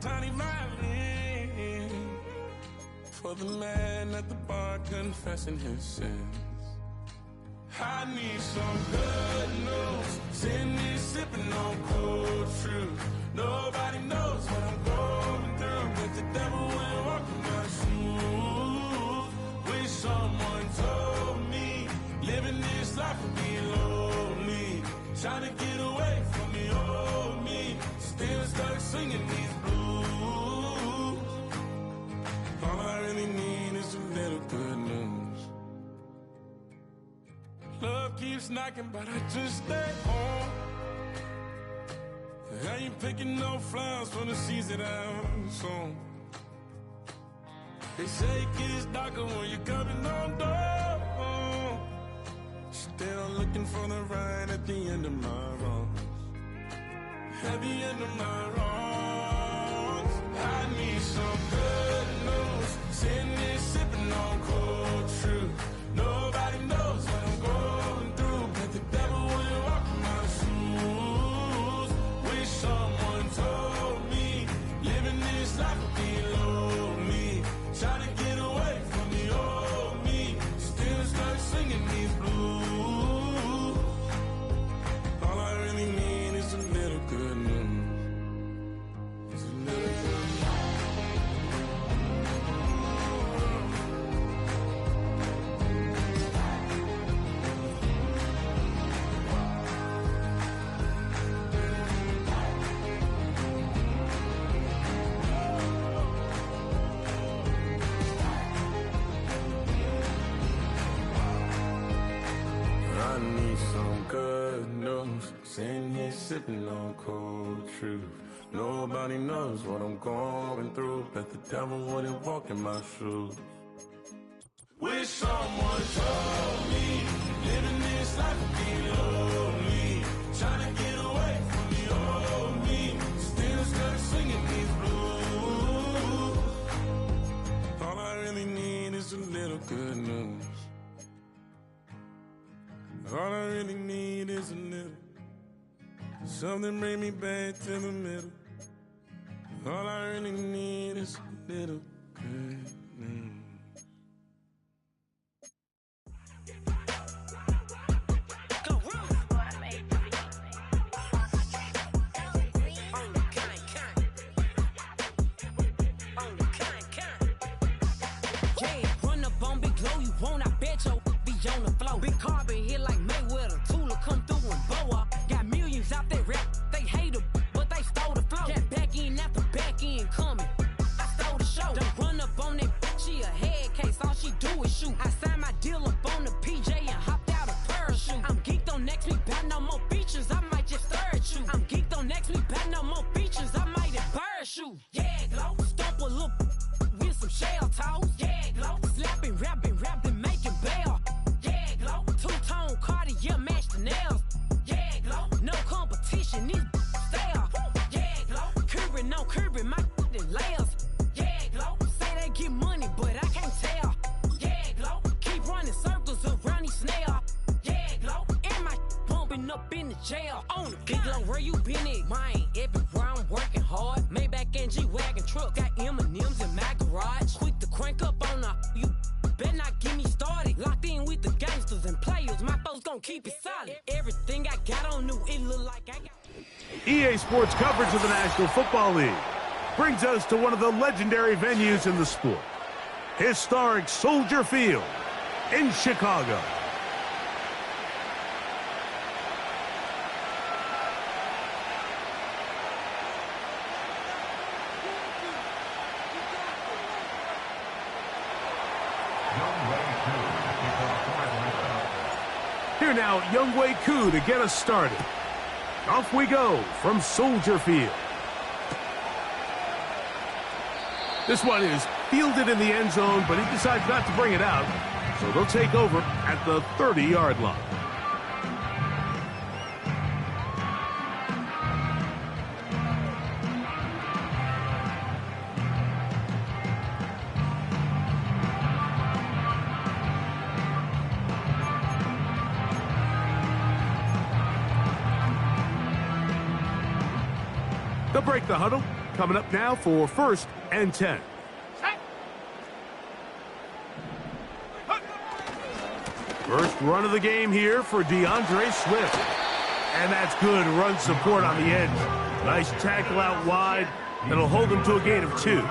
tiny violin for the man at the bar confessing his sins. I need some good news. Sitting here sipping on cold truth. Nobody knows what I'm going through, but the devil will walk in my shoes. Wish someone told me living this life would be lonely. Trying to get away from the old me. Still stuck singing these blues. All I really need is a little good news. Love keeps knocking, but I just stay home. I ain't picking no flowers for the seeds that I'm sown. They say it gets darker when you're coming on door. Still looking for the right at the end of my wrongs. At the end of my wrongs. I need some good news. Sitting here sipping on cold truth. Nobody knows what I'm going through, but the devil will walk in my shoes. Wish someone told me living this life would be lonely. Trying to get away from the old me. Still stuck singing these blues. All I really need is a little good news. It's a little good news. I need some good news. Sitting here sipping on cold truth. Nobody knows what I'm going through, but the devil wouldn't walk in my shoes. Wish someone told me living this life would be lonely. Trying to get away from the old me. Still stuck singing these blues. All I really need is a little good news. All I really need is a little. Something bring me back to the middle. All I really need is a little good news. Yeah, run up on Big Glow, you won't, I bet your be on the floor. Big Carbon here like Mayweather, Tula come through and blow up. Got millions out there rap, they hate her, but they stole the flow. Got back in after back in coming, I stole the show. Don't run up on that bitch, she a head case, all she do is shoot. I signed my deal up on the PJ and hopped out a parachute. I'm geeked on next week, about no more features, I might just third you. I'm geeked on next week, about no more features, I might embarrass you. Yeah, Glow, stomp a little with some shell toes. Yeah, Glow, slapping, rapping, making bail. Yeah, Glow, two-tone Cartier match the nails. Yeah, Glow, no competition, these stale. Yeah, Glow, curving on curving, my layers. Yeah, Glow, say they get money, but I can't tell. Yeah, Glow, keep running circles around these snail. Yeah, Glow, and my bumping up in the jail. On the Big Glow, where you been at? Mine, everywhere I'm working hard. Maybach and G-Wagon truck, got M&M's in my garage. Quick to crank up on her, you better not get me started. Locked in with the gangsters and players, my folks gon' keep it solid. Everything I got on new, it look like I got. EA Sports coverage of the National Football League brings us to one of the legendary venues in the sport, historic Soldier Field in Chicago. Here now, Younghoe Koo to get us started. Off we go from Soldier Field. This one is fielded in the end zone, but he decides not to bring it out, so they'll take over at the 30-yard line. They'll break the huddle, coming up now for 1st and 10. First run of the game here for DeAndre Swift. And that's good run support on the edge. Nice tackle out wide. That'll hold him to a gain of 2.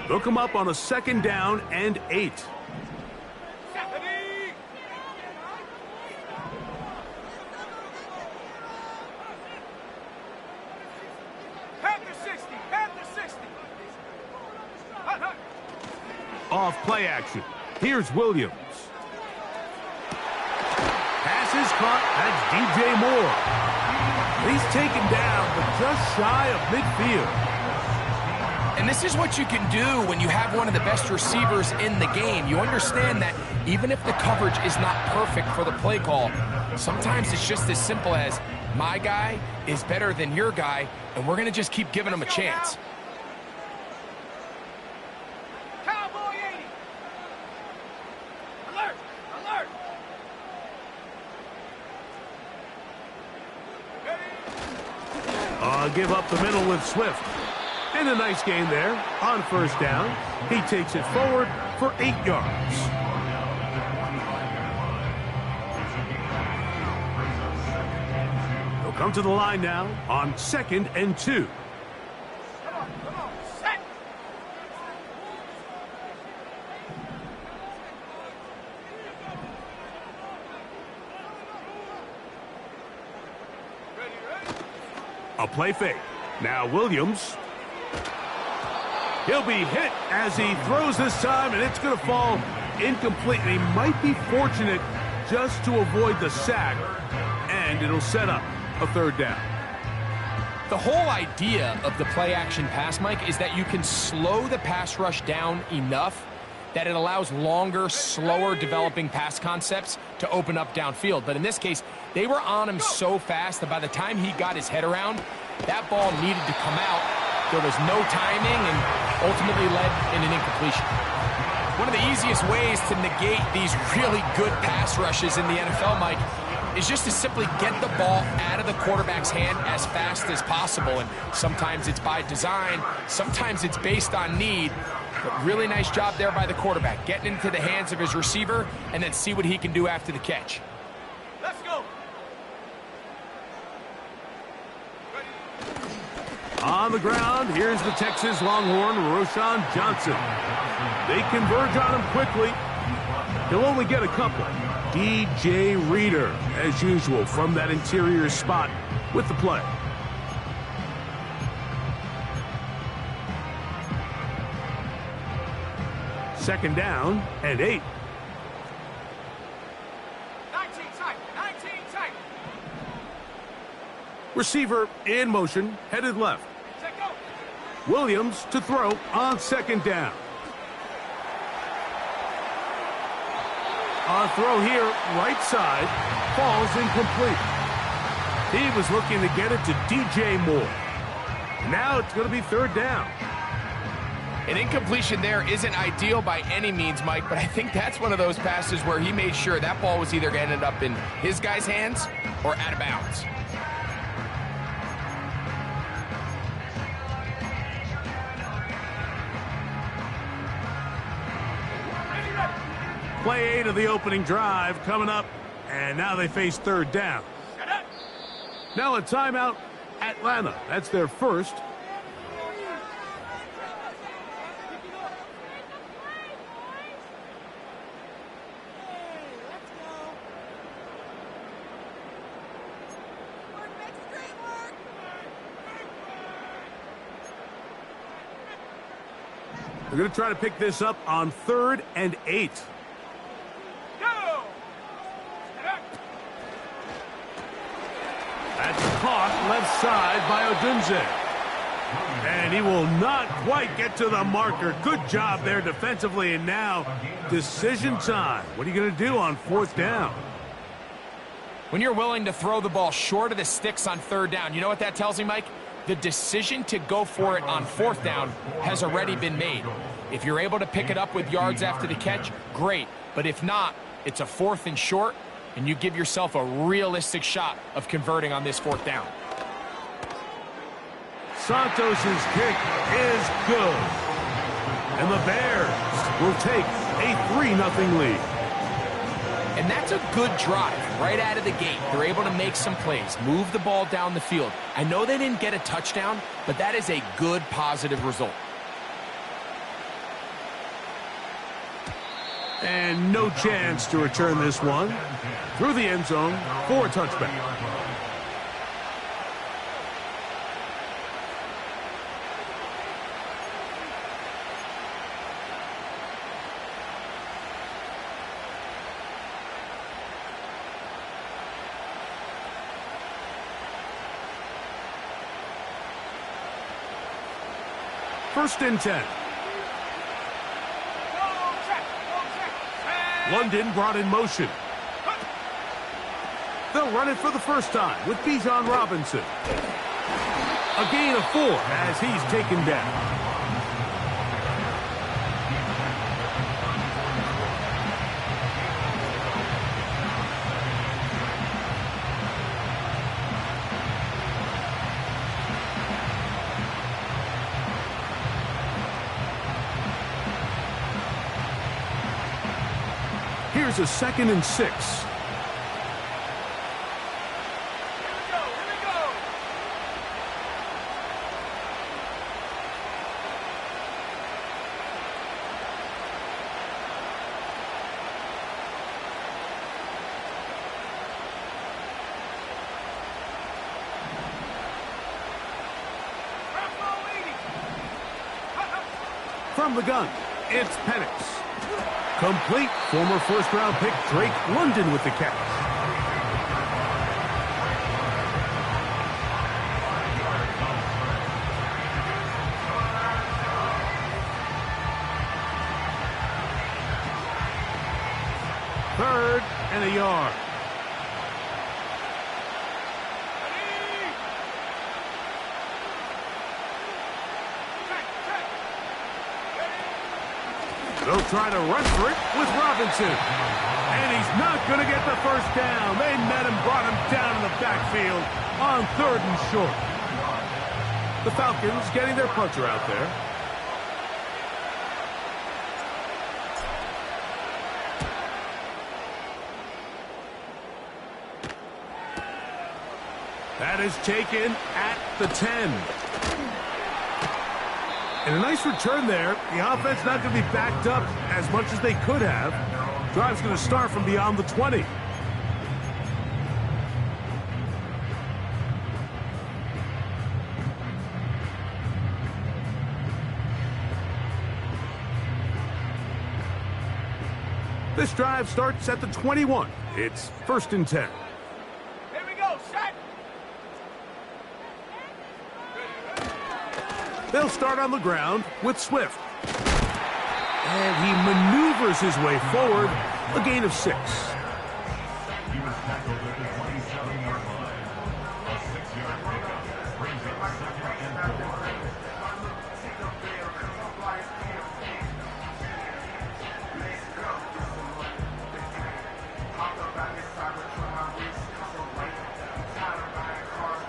They'll come up on a 2nd down and 8. Off play action. Here's Williams. Pass is caught. That's DJ Moore. He's taken down, but just shy of midfield. And this is what you can do when you have one of the best receivers in the game. You understand that even if the coverage is not perfect for the play call, sometimes it's just as simple as my guy is better than your guy, and we're going to just keep giving him a chance. Give up the middle with Swift. And a nice gain there on 1st down. He takes it forward for 8 yards. He'll come to the line now on 2nd and 2. A play fake. Now Williams. He'll be hit as he throws this time, and it's going to fall incomplete. And he might be fortunate just to avoid the sack, and it'll set up a 3rd down. The whole idea of the play-action pass, Mike, is that you can slow the pass rush down enough that it allows longer, slower developing pass concepts to open up downfield. But in this case, they were on him so fast that by the time he got his head around, that ball needed to come out. There was no timing and ultimately led in an incompletion. One of the easiest ways to negate these really good pass rushes in the NFL, Mike, is just to simply get the ball out of the quarterback's hand as fast as possible. And sometimes it's by design, sometimes it's based on need. But really nice job there by the quarterback, getting into the hands of his receiver and then see what he can do after the catch. Let's go. On the ground, here's the Texas Longhorn, Roschon Johnson. They converge on him quickly. He'll only get a couple. DJ Reader, as usual, from that interior spot with the play. Second down and 8. 19 tight. Receiver in motion, headed left. Check go. Williams to throw on 2nd down. On throw here, right side, falls incomplete. He was looking to get it to DJ Moore. Now it's going to be 3rd down. An incompletion there isn't ideal by any means, Mike, but I think that's one of those passes where he made sure that ball was either going to end up in his guy's hands or out of bounds. Play 8 of the opening drive coming up, and now they face 3rd down. Now a timeout, Atlanta. That's their first. They're going to try to pick this up on 3rd and 8. That's caught left side by Odunze. And he will not quite get to the marker. Good job there defensively, and now decision time. What are you going to do on 4th down? When you're willing to throw the ball short of the sticks on third down, you know what that tells me, Mike? The decision to go for it on fourth down has already been made. If you're able to pick it up with yards after the catch, great. But if not, it's a 4th and short, and you give yourself a realistic shot of converting on this 4th down. Santos's kick is good. And the Bears will take a 3-0 lead. And that's a good drive right out of the gate. They're able to make some plays, move the ball down the field. I know they didn't get a touchdown, but that is a good, positive result. And no chance to return this one through the end zone for a touchback. First and 10. London brought in motion. They'll run it for the first time with Bijan Robinson. A gain of 4 as he's taken down. Here's a 2nd and 6. From the gun, it's Penix. Complete. Former first-round pick Drake London with the catch. Third and a yard. They'll try to run for it with Robinson. And he's not going to get the first down. They met him, brought him down in the backfield on 3rd and short. The Falcons getting their punter out there. That is taken at the 10. And a nice return there. The offense not going to be backed up as much as they could have. Drive's going to start from beyond the 20. This drive starts at the 21. It's 1st and 10. They'll start on the ground with Swift. And he maneuvers his way forward, a gain of 6.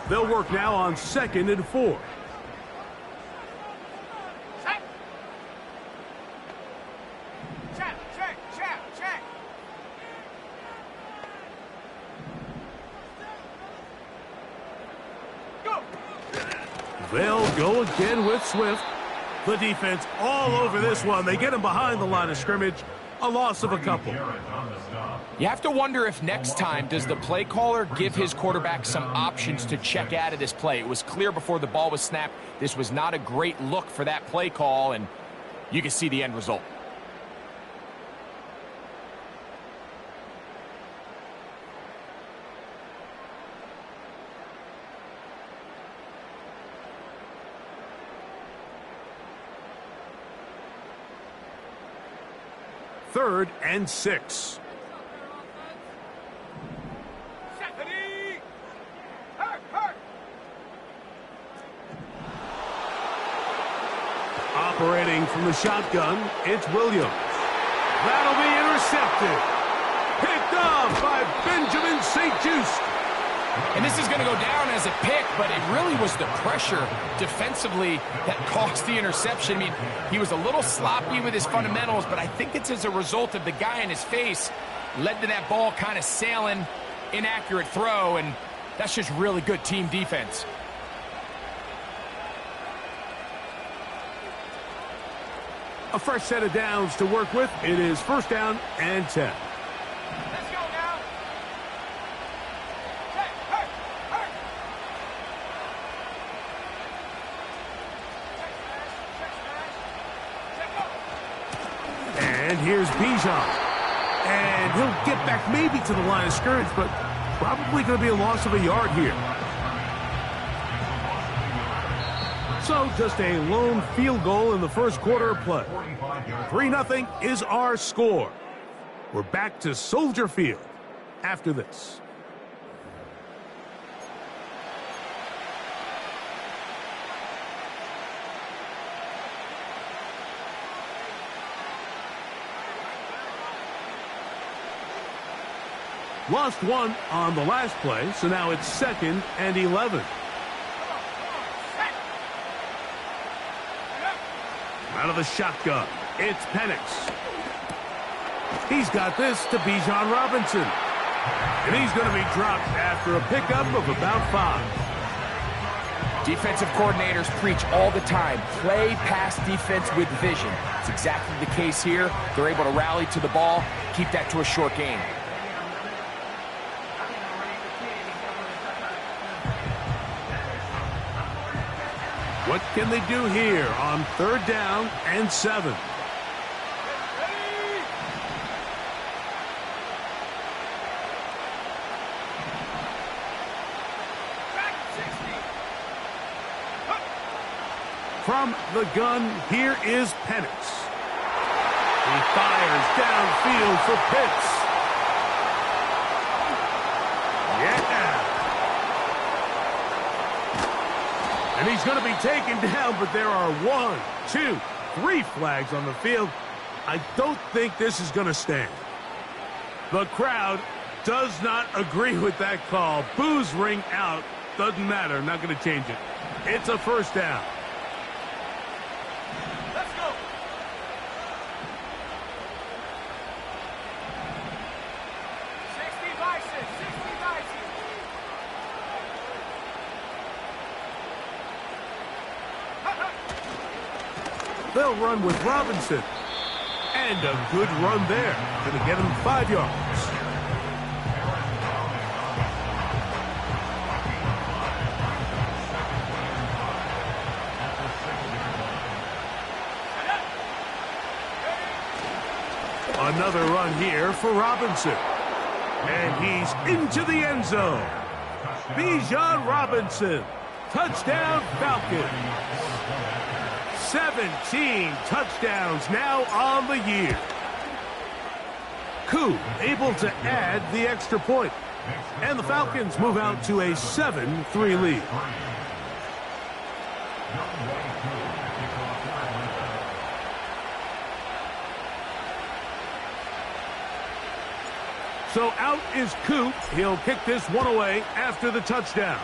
They'll work now on 2nd and 4. They'll go again with Swift. The defense all over this one. They get him behind the line of scrimmage. A loss of a couple. You have to wonder if next time does the play caller give his quarterback some options to check out of this play. It was clear before the ball was snapped. This was not a great look for that play call, and you can see the end result. Third and 6. Operating from the shotgun, it's Williams. That'll be intercepted. Picked off by Benjamin St-Juste. And this is going to go down as a pick, but it really was the pressure defensively that caused the interception. I mean, he was a little sloppy with his fundamentals, but I think it's as a result of the guy in his face led to that ball kind of sailing, inaccurate throw, and that's just really good team defense. A fresh set of downs to work with. It is 1st down and 10. Let's go now. And here's Bijan. And he'll get back maybe to the line of scrimmage, but probably going to be a loss of a yard here. So just a lone field goal in the first quarter of play. 3-0 is our score. We're back to Soldier Field after this. Lost one on the last play, so now it's 2nd and 11. Out of the shotgun, it's Penix. He's got this to Bijan Robinson. And he's going to be dropped after a pickup of about 5. Defensive coordinators preach all the time, play pass defense with vision. It's exactly the case here. They're able to rally to the ball, keep that to a short game. What can they do here on 3rd down and 7? From the gun, here is Penix. He fires downfield for Pitts. Yeah. And he's going to be taken down, but there are 1, 2, 3 flags on the field. I don't think this is going to stand. The crowd does not agree with that call. Boos ring out. Doesn't matter. Not going to change it. It's a 1st down. Let's go. They'll run with Robinson. And a good run there. Going to get him 5 yards. Another run here for Robinson. And he's into the end zone. Bijan Robinson. Touchdown Falcons. 17 touchdowns now on the year. Koo able to add the extra point. And the Falcons move out to a 7-3 lead. So out is Koo. He'll kick this one away after the touchdown.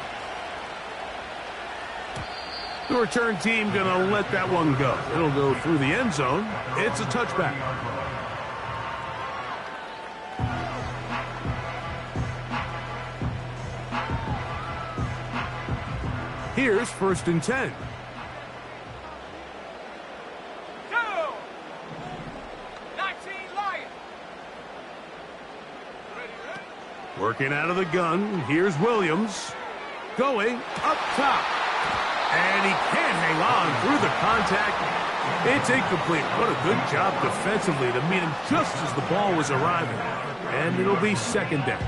The return team going to let that one go. It'll go through the end zone. It's a touchback. Here's 1st and 10. Working out of the gun. Here's Williams. Going up top. And he can't hang on through the contact. It's incomplete. What a good job defensively to meet him just as the ball was arriving. And it'll be 2nd down.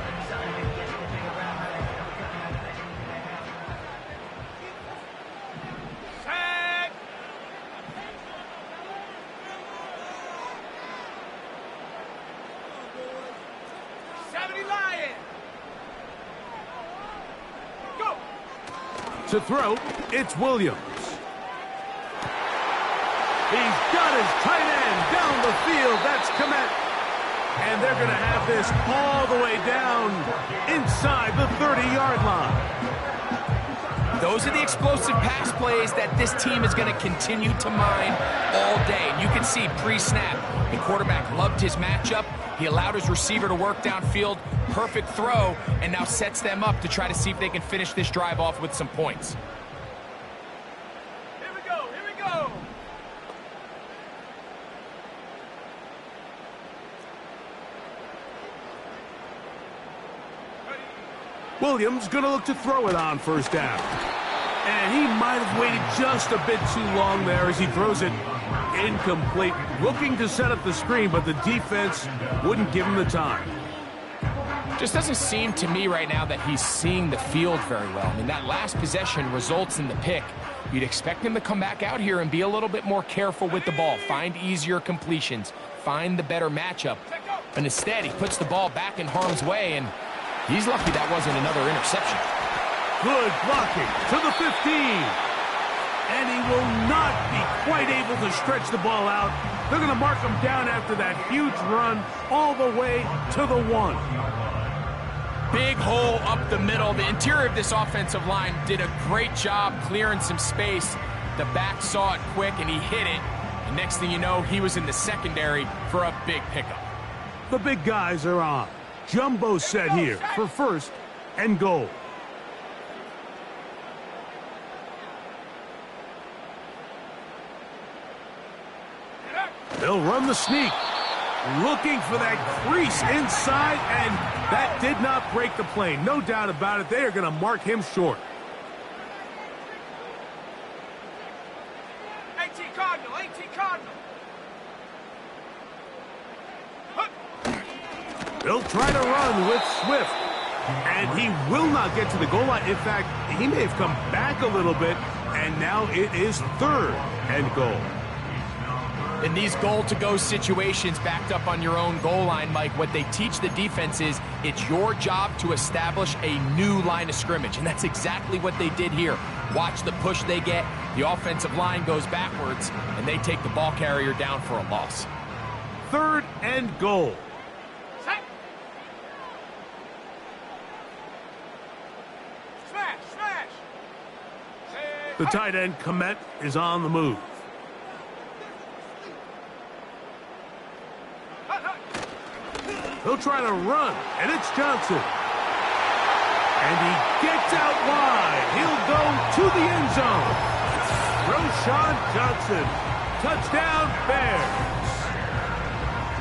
To throw, it's Williams. He's got his tight end down the field. That's Komet. And they're going to have this all the way down inside the 30-yard line. Those are the explosive pass plays that this team is going to continue to mine all day. And you can see pre-snap, the quarterback loved his matchup. He allowed his receiver to work downfield, perfect throw, and now sets them up to try to see if they can finish this drive off with some points. Here we go, here we go. Williams going to look to throw it on first down. And he might have waited just a bit too long there as he throws it incomplete. Looking to set up the screen, but the defense wouldn't give him the time. Just doesn't seem to me right now that he's seeing the field very well. I mean, that last possession results in the pick. You'd expect him to come back out here and be a little bit more careful with the ball, find easier completions, find the better matchup. But instead, he puts the ball back in harm's way, and he's lucky that wasn't another interception. Good blocking to the 15. And he will not be quite able to stretch the ball out. They're going to mark him down after that huge run all the way to the 1. Big hole up the middle. The interior of this offensive line did a great job clearing some space. The back saw it quick, and he hit it. And next thing you know, he was in the secondary for a big pickup. The big guys are on. Jumbo set here for first and goal. They'll run the sneak. Looking for that crease inside, and that did not break the play. No doubt about it. They are going to mark him short. 18 Cardinal, 18 Cardinal. They'll try to run with Swift, and he will not get to the goal line. In fact, he may have come back a little bit, and now it is third and goal. In these goal-to-go situations backed up on your own goal line, Mike, what they teach the defense is it's your job to establish a new line of scrimmage, and that's exactly what they did here. Watch the push they get. The offensive line goes backwards, and they take the ball carrier down for a loss. Third and goal. Smash, smash. The tight end, Komet, is on the move. He'll try to run, and it's Johnson. And he gets out wide. He'll go to the end zone. Roschon Johnson. Touchdown, Bears.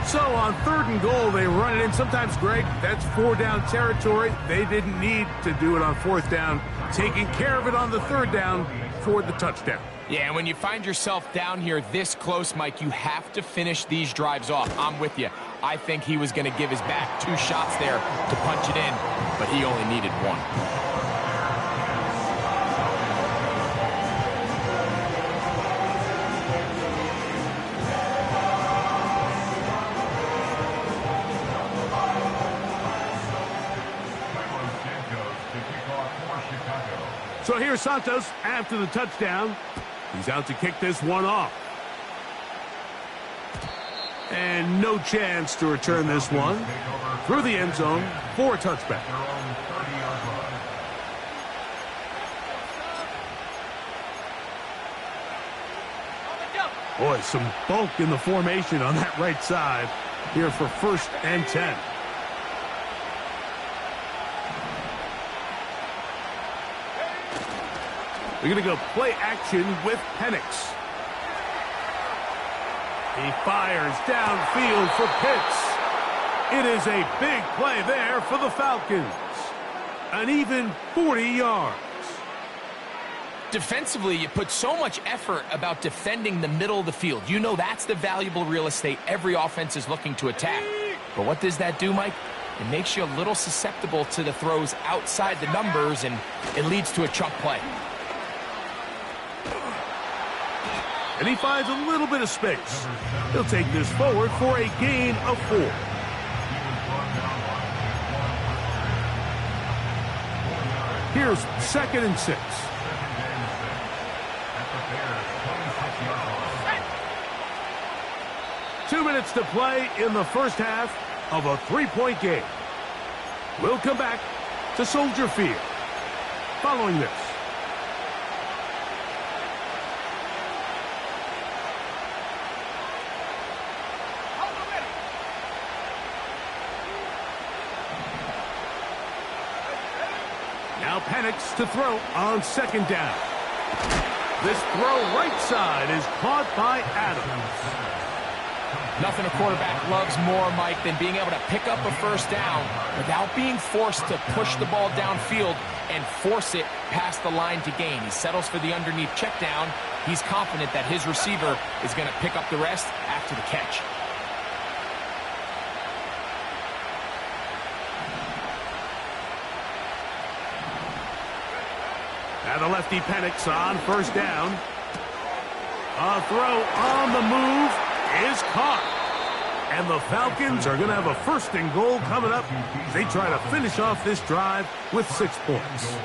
So on third and goal, they run it in. Sometimes, Greg, that's 4-down territory. They didn't need to do it on fourth down. Taking care of it on the third down for the touchdown. Yeah, and when you find yourself down here this close, Mike, you have to finish these drives off. I'm with you. I think he was going to give his back 2 shots there to punch it in, but he only needed 1. So here's Santos after the touchdown. He's out to kick this one off. And no chance to return this one through the end zone for a touchback. Boy, some bulk in the formation on that right side here for first and 10. We're going to go play action with Penix. He fires downfield for Pitts. It is a big play there for the Falcons. An even 40 yards. Defensively, you put so much effort about defending the middle of the field. You know that's the valuable real estate every offense is looking to attack. But what does that do, Mike? It makes you a little susceptible to the throws outside the numbers, and it leads to a chunk play. And he finds a little bit of space. He'll take this forward for a gain of 4. Here's 2nd and 6. 2 minutes to play in the first half of a 3-point game. We'll come back to Soldier Field following this. Now Penix to throw on second down. This throw right side is caught by Adams. Nothing a quarterback loves more, Mike, than being able to pick up a first down without being forced to push the ball downfield and force it past the line to gain. He settles for the underneath check down. He's confident that his receiver is going to pick up the rest after the catch. Now the lefty Penix on first down. A throw on the move is caught. And the Falcons are going to have a first and goal coming up as they try to finish off this drive with 6 points.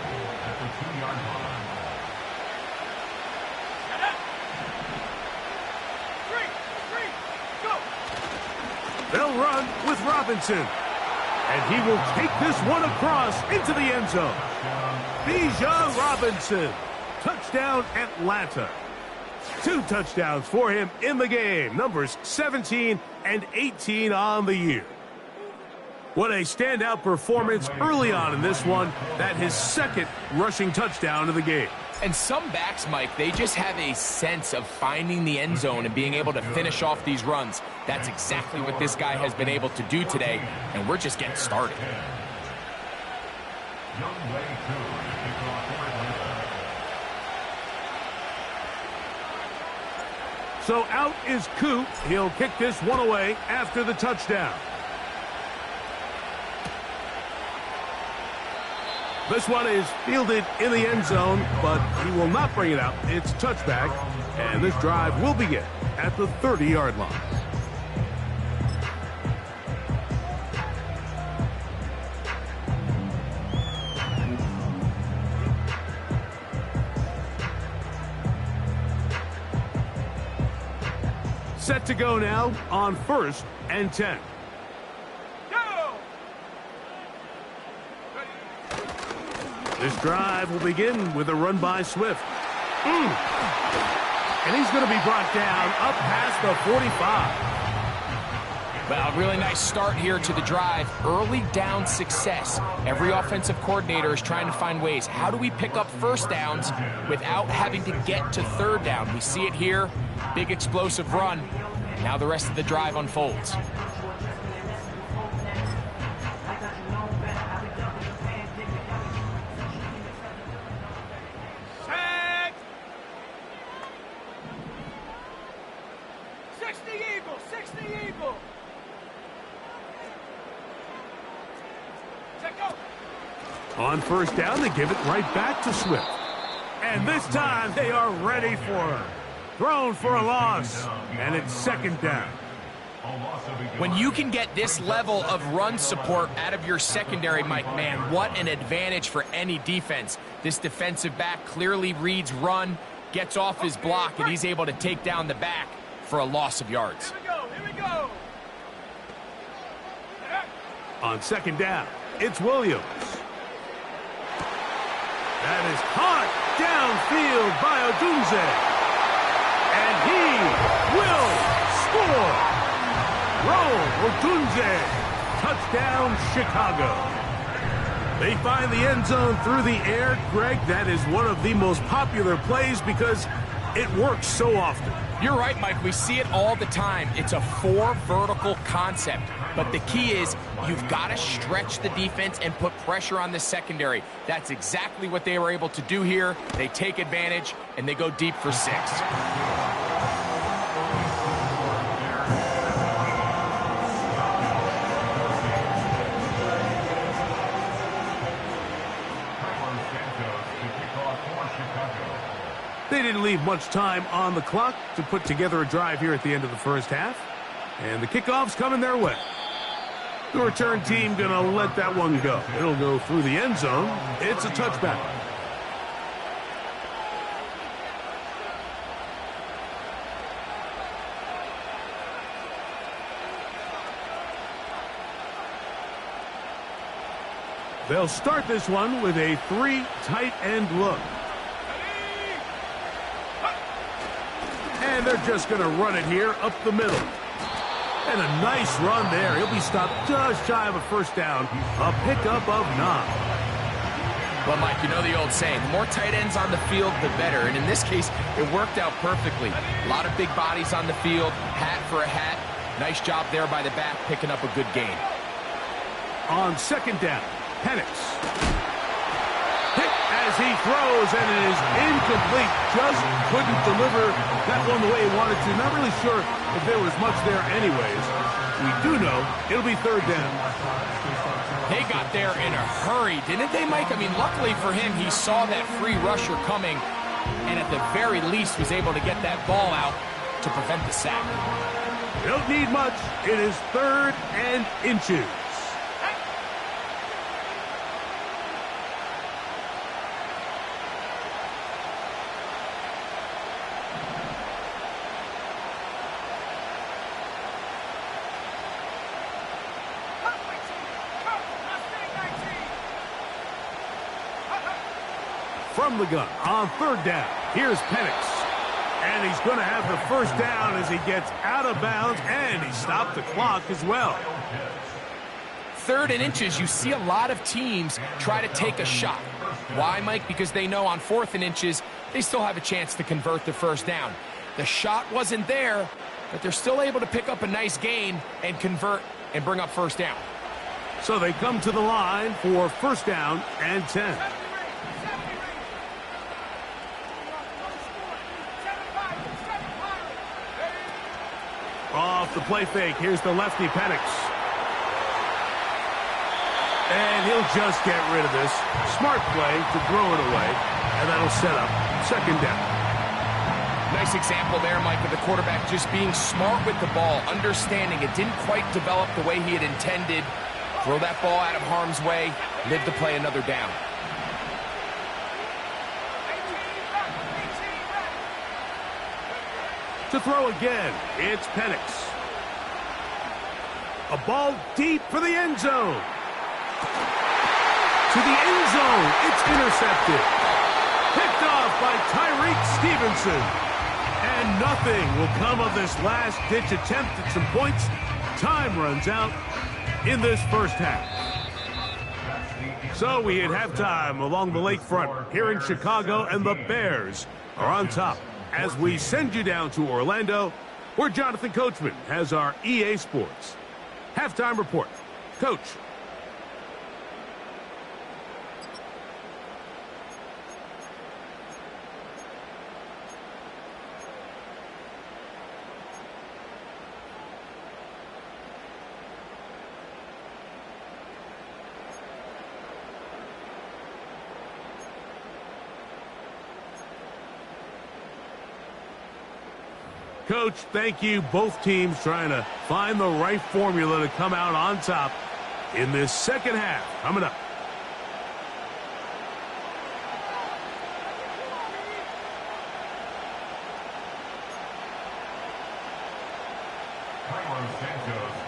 They'll run with Robinson. And he will take this one across into the end zone. Bijan Robinson. Touchdown, Atlanta. 2 touchdowns for him in the game. Numbers 17 and 18 on the year. What a standout performance early on in this one. That his second rushing touchdown of the game. And some backs, Mike, they just have a sense of finding the end zone and being able to finish off these runs. That's exactly what this guy has been able to do today, and we're just getting started. So out is Coop. He'll kick this one away after the touchdown. This one is fielded in the end zone, but he will not bring it out. It's touchback, and this drive will begin at the 30-yard line. Set to go now on 1st and 10. This drive will begin with a run by Swift. And he's going to be brought down up past the 45. Well, really nice start here to the drive. Early down success. Every offensive coordinator is trying to find ways. How do we pick up first downs without having to get to third down? We see it here. Big explosive run. Now the rest of the drive unfolds. Set! 60 Eagle! 60 Eagle! Check out! On first down, they give it right back to Swift. And this time, they are ready for her. Thrown for a loss, and it's second down. When you can get this level of run support out of your secondary, Mike, man, what an advantage for any defense. This defensive back clearly reads run, gets off his block, and he's able to take down the back for a loss of yards. Here we go! Here we go! On second down, it's Williams. That is caught downfield by Odunze. And he will score. Roll Odunze. Touchdown, Chicago. They find the end zone through the air. Greg, that is one of the most popular plays because it works so often. You're right, Mike. We see it all the time. It's a 4 vertical concept. But the key is you've got to stretch the defense and put pressure on the secondary. That's exactly what they were able to do here. They take advantage, and they go deep for 6. They didn't leave much time on the clock to put together a drive here at the end of the first half. And the kickoff's coming their way. The return team going to let that one go. It'll go through the end zone. It's a touchback. They'll start this one with a 3 tight end look. And they're just going to run it here up the middle. And a nice run there. He'll be stopped just shy of a first down. A pickup of 9. Well, Mike, you know the old saying, the more tight ends on the field, the better. And in this case, it worked out perfectly. A lot of big bodies on the field, hat for a hat. Nice job there by the back, picking up a good gain. On second down, Penix. Hit as he throws, and it is incomplete. Just couldn't deliver that one the way he wanted to. Not really sure if there was much there anyways. We do know it'll be third down. They got there in a hurry, didn't they, Mike? I mean, luckily for him, he saw that free rusher coming, and at the very least was able to get that ball out to prevent the sack. Don't need much. It is 3rd and inches. From the gun on 3rd down. Here's Penix. And he's going to have the first down as he gets out of bounds, and he stopped the clock as well. 3rd and inches, you see a lot of teams try to take a shot. Why, Mike? Because they know on 4th and inches, they still have a chance to convert the first down. The shot wasn't there, but they're still able to pick up a nice gain and convert and bring up first down. So they come to the line for first down and 10. Off the play fake, here's the lefty Penix. And he'll just get rid of this. Smart play to throw it away, and that'll set up second down. Nice example there, Mike, of the quarterback just being smart with the ball, understanding it didn't quite develop the way he had intended. Throw that ball out of harm's way, live to play another down. To throw again, it's Penix. A ball deep for the end zone. To the end zone, it's intercepted. Picked off by Tyreek Stevenson. And nothing will come of this last-ditch attempt at some points. Time runs out in this first half. So we hit halftime along the lakefront here in Chicago, and the Bears are on top. As we send you down to Orlando, where Jonathan Coachman has our EA Sports halftime report. Coach. Coach, thank you. Both teams trying to find the right formula to come out on top in this second half. Coming up.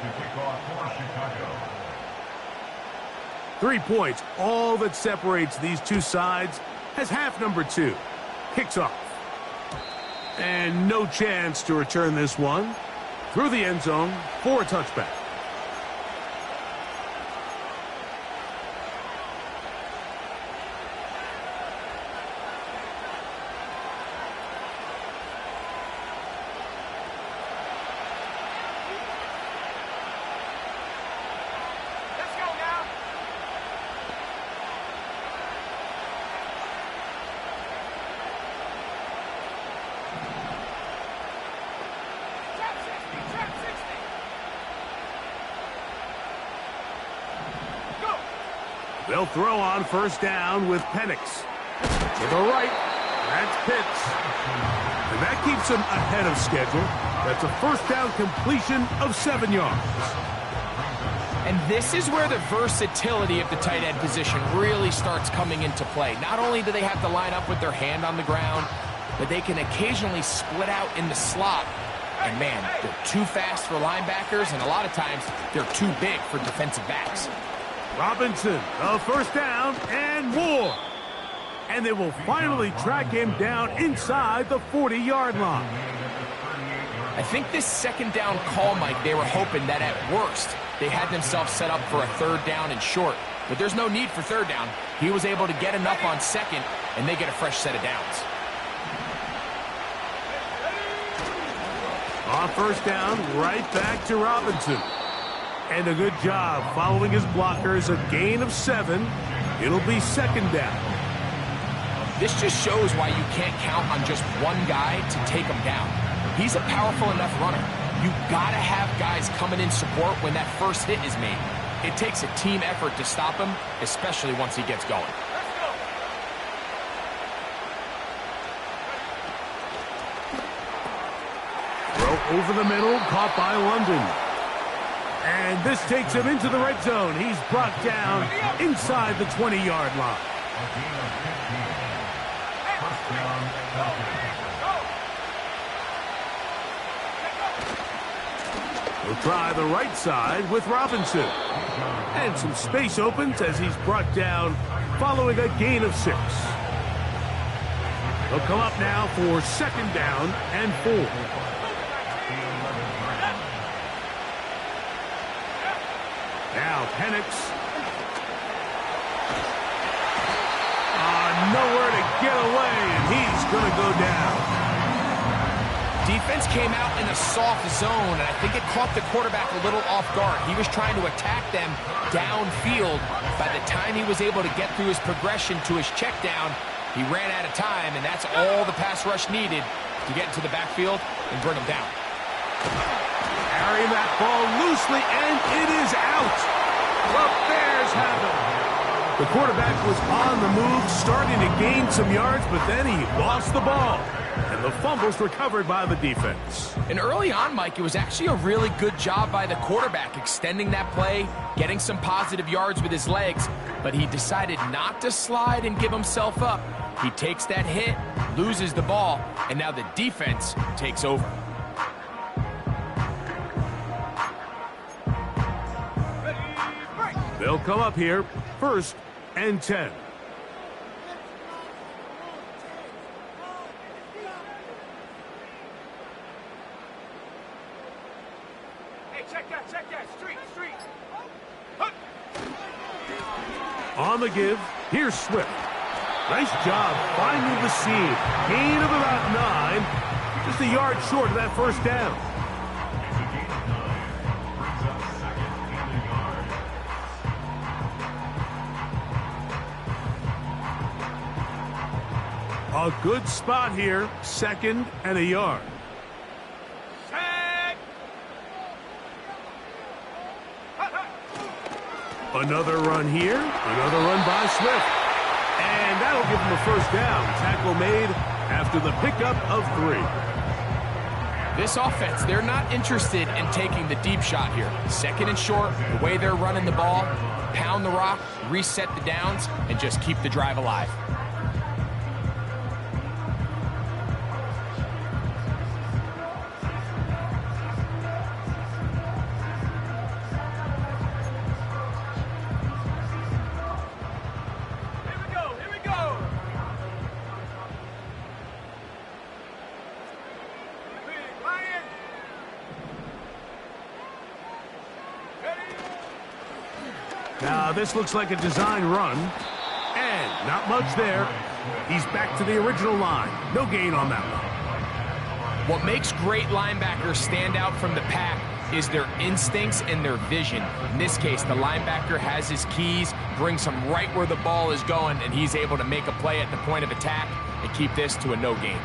to kick off for Chicago. 3 points, all that separates these two sides, as half number 2 kicks off. And no chance to return this one through the end zone for a touchback. They'll throw on first down with Penix. To the right, that's Pitts. And that keeps him ahead of schedule. That's a first down completion of 7 yards. And this is where the versatility of the tight end position really starts coming into play. Not only do they have to line up with their hand on the ground, but they can occasionally split out in the slot. And man, they're too fast for linebackers, and a lot of times they're too big for defensive backs. Robinson, the first down and more. And they will finally track him down inside the 40-yard line. I think this second down call, Mike, they were hoping that at worst they had themselves set up for a third down and short. But there's no need for third down. He was able to get enough on second, and they get a fresh set of downs. On first down, right back to Robinson. And a good job following his blockers, a gain of 7. It'll be second down. This just shows why you can't count on just one guy to take him down. He's a powerful enough runner. You gotta have guys coming in support when that first hit is made. It takes a team effort to stop him, especially once he gets going. Throw over the middle, caught by London. And this takes him into the red zone. He's brought down inside the 20-yard line. He'll try the right side with Robinson. And some space opens as he's brought down following a gain of 6. He'll come up now for second down and 4. Now Penix. Nowhere to get away, and he's going to go down. Defense came out in a soft zone, and I think it caught the quarterback a little off guard. He was trying to attack them downfield. By the time he was able to get through his progression to his check down, he ran out of time, and that's all the pass rush needed to get into the backfield and bring him down. Carrying that ball loosely, and it is out. The Bears have it. The quarterback was on the move, starting to gain some yards, but then he lost the ball. And the fumble's recovered by the defense. And early on, Mike, it was actually a really good job by the quarterback, extending that play, getting some positive yards with his legs, but he decided not to slide and give himself up. He takes that hit, loses the ball, and now the defense takes over. They'll come up here, first and 10. Hey, check that, street. On the give, here's Swift. Nice job finding the seam. Gain of about 9, just a yard short of that first down. A good spot here, second and a yard. Another run here, another run by Swift. And that'll give him a first down. Tackle made after the pickup of 3. This offense, they're not interested in taking the deep shot here. Second and short, the way they're running the ball, pound the rock, reset the downs, and just keep the drive alive. Now this looks like a design run, and not much there. He's back to the original line. No gain on that one. What makes great linebackers stand out from the pack is their instincts and their vision. In this case, the linebacker has his keys, brings him right where the ball is going, and he's able to make a play at the point of attack and keep this to a no gain.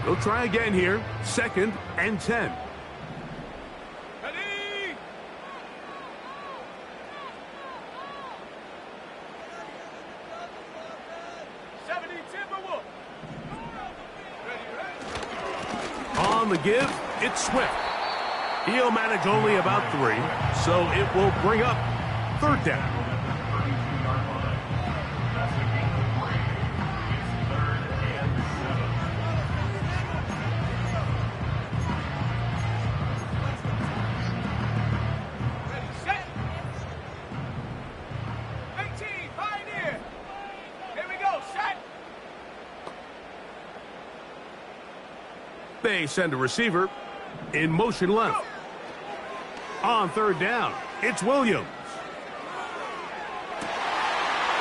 They'll try again here, second and 10. On the give, it's Swift. He'll manage only about 3, so it will bring up third down. They send a receiver in motion left. On third down, it's Williams.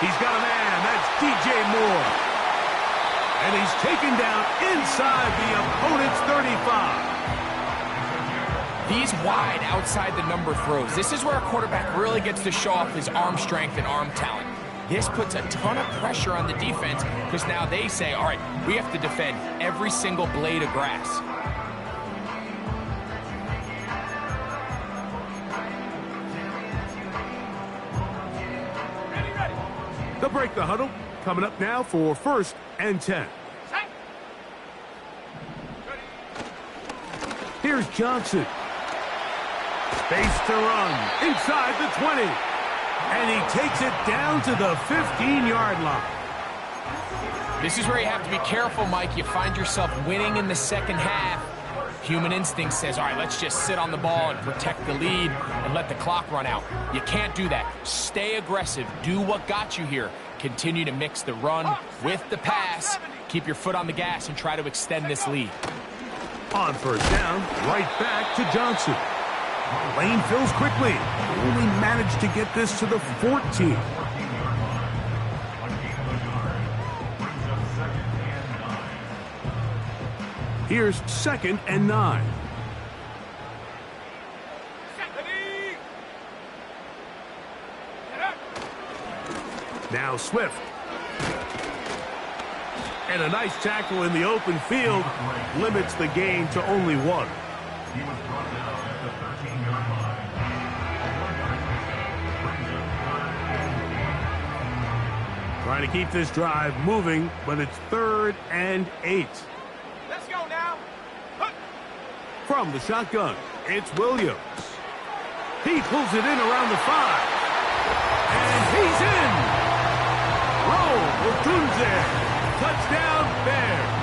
He's got a man. That's DJ Moore. And he's taken down inside the opponent's 35. These wide outside the number throws. This is where a quarterback really gets to show off his arm strength and arm talent. This puts a ton of pressure on the defense because now they say, all right, we have to defend every single blade of grass. They'll break the huddle. Coming up now for 1st and 10. Here's Johnson. Space to run inside the 20. And he takes it down to the 15-yard line. This is where you have to be careful, Mike. You find yourself winning in the second half. Human instinct says, all right, let's just sit on the ball and protect the lead and let the clock run out. You can't do that. Stay aggressive. Do what got you here. Continue to mix the run with the pass. Keep your foot on the gas and try to extend this lead. On first down, right back to Johnson. Lane fills quickly. Only managed to get this to the 14. Here's 2nd and 9. Now Swift. And a nice tackle in the open field limits the gain to only 1. He was brought down at the 13-yard line. Trying to keep this drive moving, but it's 3rd and 8. Let's go now. From the shotgun, it's Williams. He pulls it in around the 5. And he's in. Roll, Otunze. Touchdown, Bears.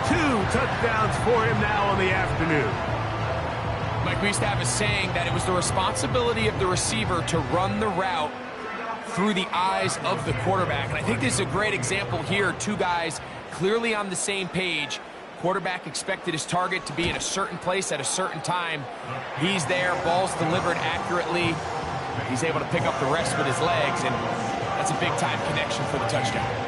2 touchdowns for him now on the afternoon. Mike, we used to have a saying that it was the responsibility of the receiver to run the route through the eyes of the quarterback. And I think this is a great example here. 2 guys clearly on the same page. Quarterback expected his target to be in a certain place at a certain time. He's there, ball's delivered accurately. He's able to pick up the rest with his legs, and that's a big-time connection for the touchdown.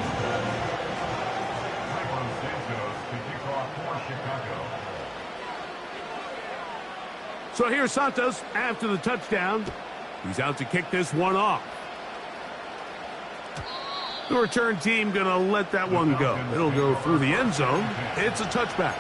So here's Santos after the touchdown. He's out to kick this one off. The return team going to let that one go. It'll go through the end zone. It's a touchback.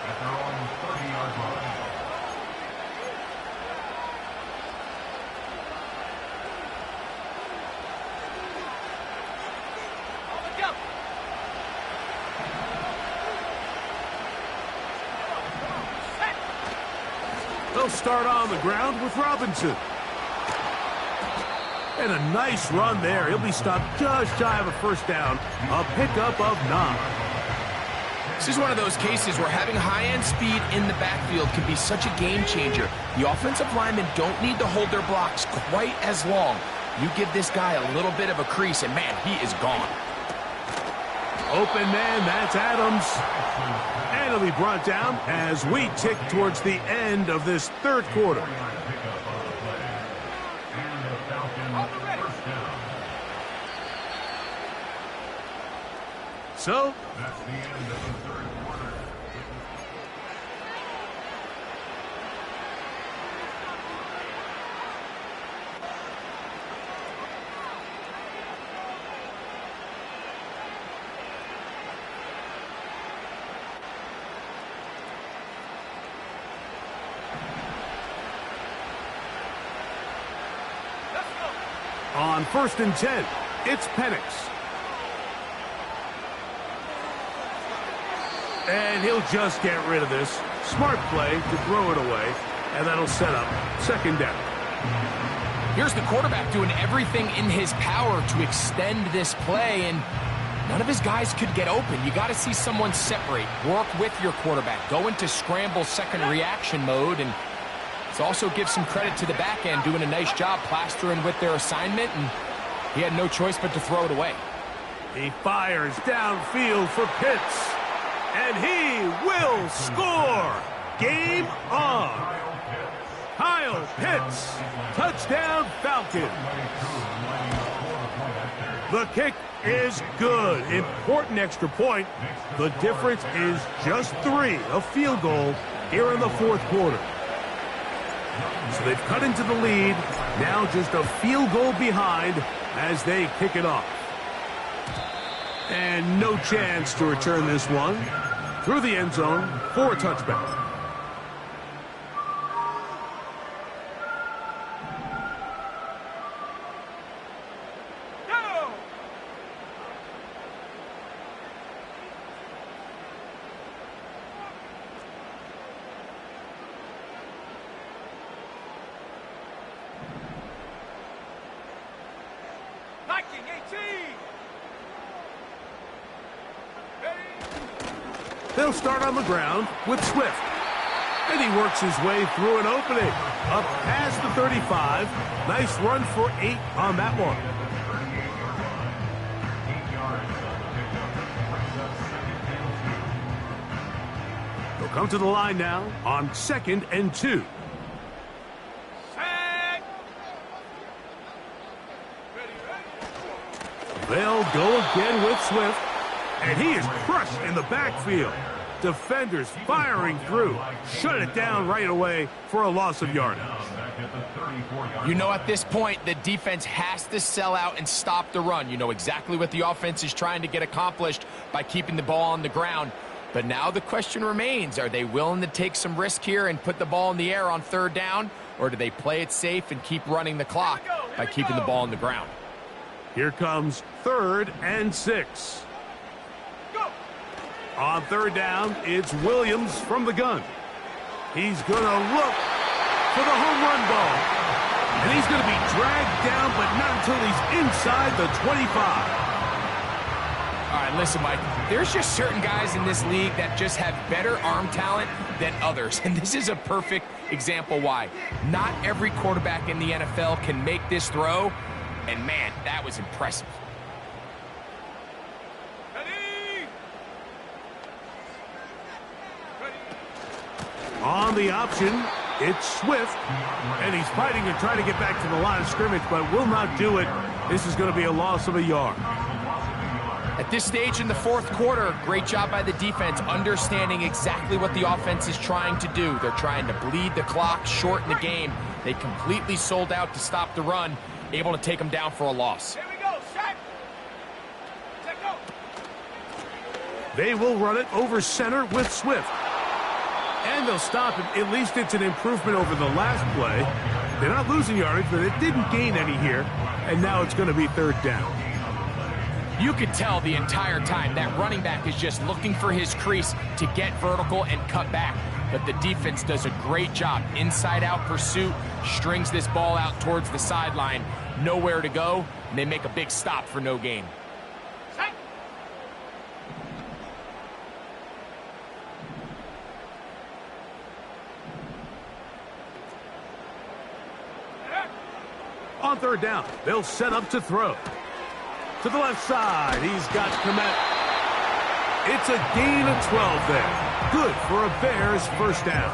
They'll start on the ground with Robinson. And a nice run there. He'll be stopped just shy of a first down. A pickup of 9. This is one of those cases where having high-end speed in the backfield can be such a game changer. The offensive linemen don't need to hold their blocks quite as long. You give this guy a little bit of a crease, and man, he is gone. Open man, that's Adams. And he'll be brought down as we tick towards the end of this 3rd quarter. So, that's the end of the 3rd quarter. On 1st and 10, it's Penix. And he'll just get rid of this. Smart play to throw it away, and that'll set up 2nd down. Here's the quarterback doing everything in his power to extend this play, and none of his guys could get open. You got to see someone separate, work with your quarterback, go into scramble second reaction mode, and it also gives some credit to the back end doing a nice job plastering with their assignment, and he had no choice but to throw it away. He fires downfield for Pitts. And he will score. Game on. Kyle Pitts, touchdown Falcons. The kick is good. Important extra point. The difference is just 3, a field goal here in the fourth quarter. So they've cut into the lead. Now just a field goal behind as they kick it off. And no chance to return this one through the end zone for a touchback. They'll start on the ground with Swift. And he works his way through an opening. Up past the 35. Nice run for 8 on that one. They'll come to the line now on 2nd and 2. They'll go again with Swift. And he is crushed in the backfield. Defenders firing through. Shut it down right away for a loss of yardage. You know, at this point, the defense has to sell out and stop the run. You know exactly what the offense is trying to get accomplished by keeping the ball on the ground. But now the question remains, are they willing to take some risk here and put the ball in the air on 3rd down? Or do they play it safe and keep running the clock by keeping the ball on the ground? Here comes 3rd and 6. On 3rd down, it's Williams from the gun. He's going to look for the home run ball. And he's going to be dragged down, but not until he's inside the 25. All right, listen, Mike, there's just certain guys in this league that just have better arm talent than others. And this is a perfect example why. Not every quarterback in the NFL can make this throw. And, man, that was impressive. On the option, it's Swift, and he's fighting to try to get back to the line of scrimmage, but will not do it. This is going to be a loss of a yard. At this stage in the fourth quarter, great job by the defense, understanding exactly what the offense is trying to do. They're trying to bleed the clock, shorten the game. They completely sold out to stop the run, able to take them down for a loss. Here we go, set. Set, go. They will run it over center with Swift. And they'll stop it. At least it's an improvement over the last play. They're not losing yardage, but it didn't gain any here. And now it's going to be 3rd down. You could tell the entire time that running back is just looking for his crease to get vertical and cut back. But the defense does a great job. Inside-out pursuit, strings this ball out towards the sideline. Nowhere to go, and they make a big stop for no gain. On 3rd down, they'll set up to throw. To the left side, he's got Komet. It's a gain of 12 there. Good for a Bears 1st down.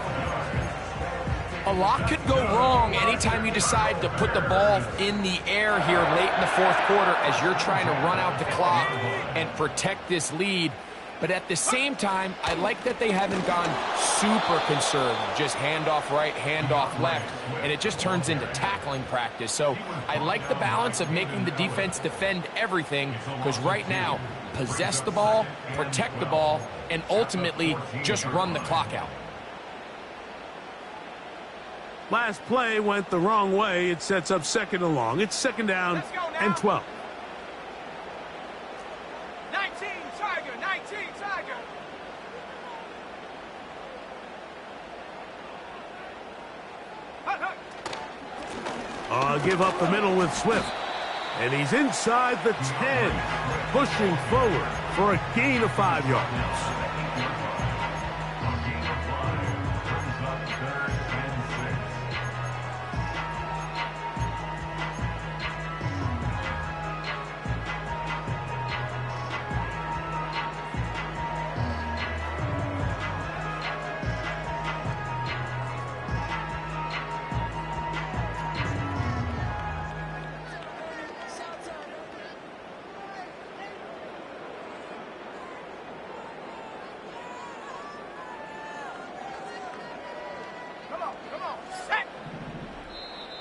A lot could go wrong anytime you decide to put the ball in the air here late in the fourth quarter as you're trying to run out the clock and protect this lead. But at the same time, I like that they haven't gone super conservative, just handoff right, handoff left, and it just turns into tackling practice. So I like the balance of making the defense defend everything, because right now, possess the ball, protect the ball, and ultimately just run the clock out. Last play went the wrong way. It sets up 2nd and long. It's 2nd down and 12. 19, Tiger, 19, Tiger. Give up the middle with Swift. And he's inside the 10, pushing forward for a gain of 5 yards.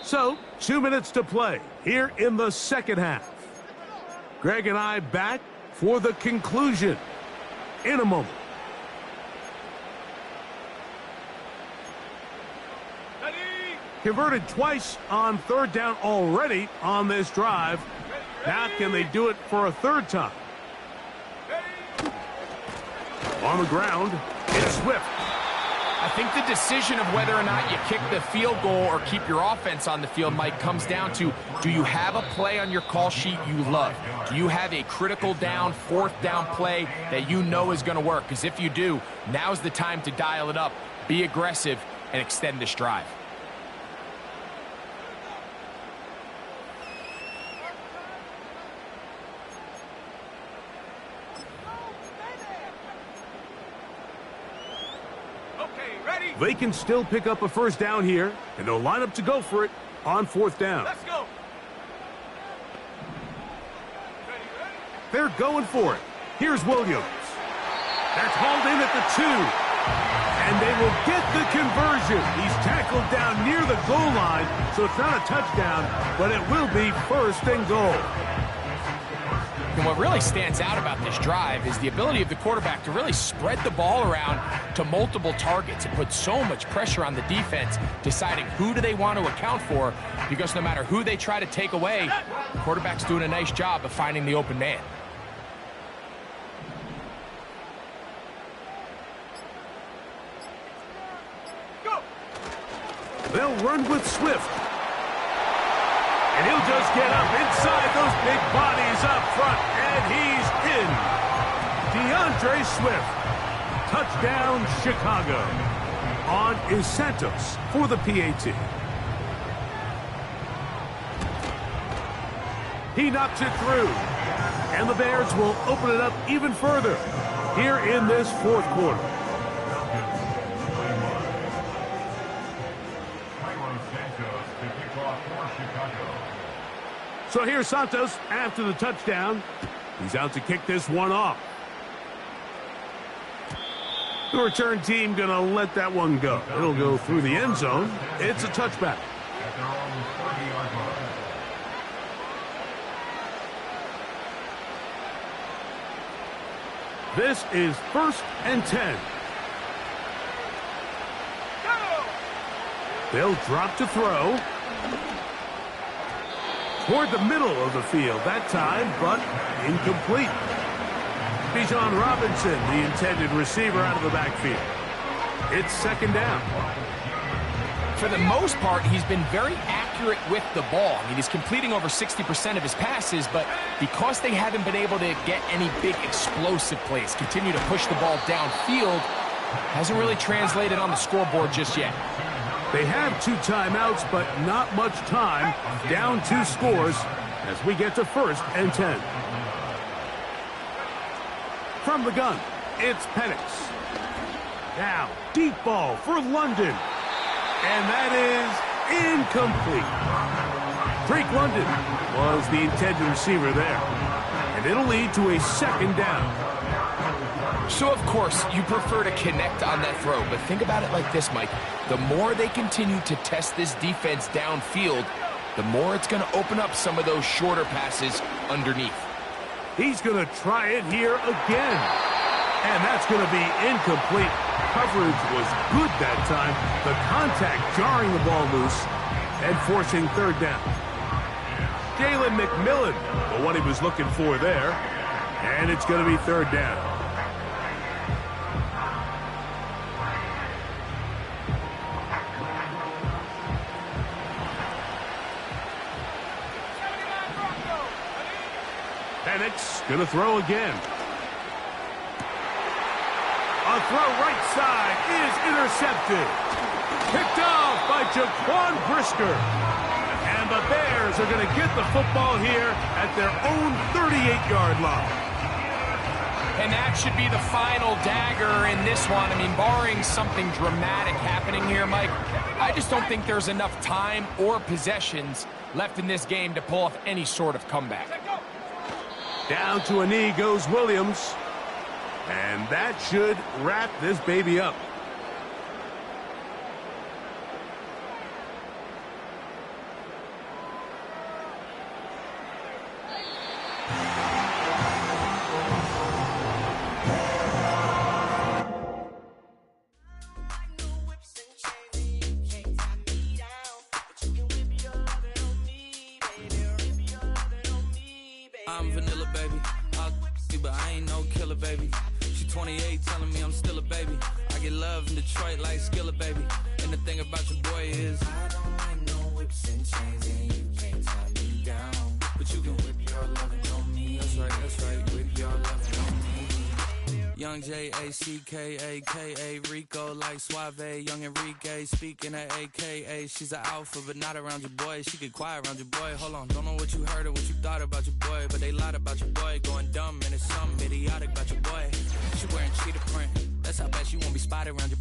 So, 2 minutes to play here in the second half. Greg and I back for the conclusion in a moment. Converted twice on third down already on this drive. Now can they do it for a third time? On the ground, it's Swift. I think the decision of whether or not you kick the field goal or keep your offense on the field, Mike, comes down to, do you have a play on your call sheet you love? Do you have a critical down, fourth down play that you know is going to work? Because if you do, now's the time to dial it up, be aggressive, and extend this drive. They can still pick up a first down here, and they'll line up to go for it on fourth down. Let's go. They're going for it. Here's Williams. That's hauled in at the 2. And they will get the conversion. He's tackled down near the goal line, so it's not a touchdown, but it will be first and goal. And what really stands out about this drive is the ability of the quarterback to really spread the ball around to multiple targets and put so much pressure on the defense, deciding who do they want to account for, because no matter who they try to take away, the quarterback's doing a nice job of finding the open man. Go. They'll run with Swift. And he'll just get up inside those big bodies up front, and he's in. DeAndre Swift. Touchdown, Chicago. On is Santos for the PAT. He knocks it through. And the Bears will open it up even further here in this fourth quarter. So here's Santos after the touchdown. He's out to kick this one off. The return team going to let that one go. It'll go through the end zone. It's a touchback. This is 1st and 10. They'll drop to throw. Toward the middle of the field that time, but incomplete. Bijan Robinson, the intended receiver, out of the backfield. It's second down. For the most part, he's been very accurate with the ball. I mean, he's completing over 60% of his passes, but because they haven't been able to get any big explosive plays, continue to push the ball downfield, hasn't really translated on the scoreboard just yet. They have 2 timeouts, but not much time. Down 2 scores as we get to 1st and 10. From the gun, it's Penix. Now, deep ball for London. And that is incomplete. Drake London was the intended receiver there. And it'll lead to a second down. So, of course, you prefer to connect on that throw, but think about it like this, Mike. The more they continue to test this defense downfield, the more it's going to open up some of those shorter passes underneath. He's going to try it here again. And that's going to be incomplete. Coverage was good that time. The contact jarring the ball loose and forcing third down. Jalen McMillan, well, what he was looking for there. And it's going to be third down. Penix going to throw again. A throw right side is intercepted. Picked off by Jaquan Brisker. And the Bears are going to get the football here at their own 38-yard line. And that should be the final dagger in this one. I mean, barring something dramatic happening here, Mike, I just don't think there's enough time or possessions left in this game to pull off any sort of comeback. Down to a knee goes Williams. And that should wrap this baby up. Skilla, baby. She 28, telling me I'm still a baby. I get love in Detroit like Skilla, baby. And the thing about your boy is I don't like no whips and chains, and you can't tie me down. But you can whip your lovin' on me. That's right, whip your lovin' on me. Young J-A-C-K-A-K-A, Rico like Suave, Young Enrique, speaking at AKA. She's an alpha, but not around your boy. She get quiet around your boy. Hold on, don't know what you heard or what you thought about your boy, but they lied about your boy. Going dumb, and it's something idiotic about your boy. She wearing cheetah print. That's how bad she won't be spotted around your boy.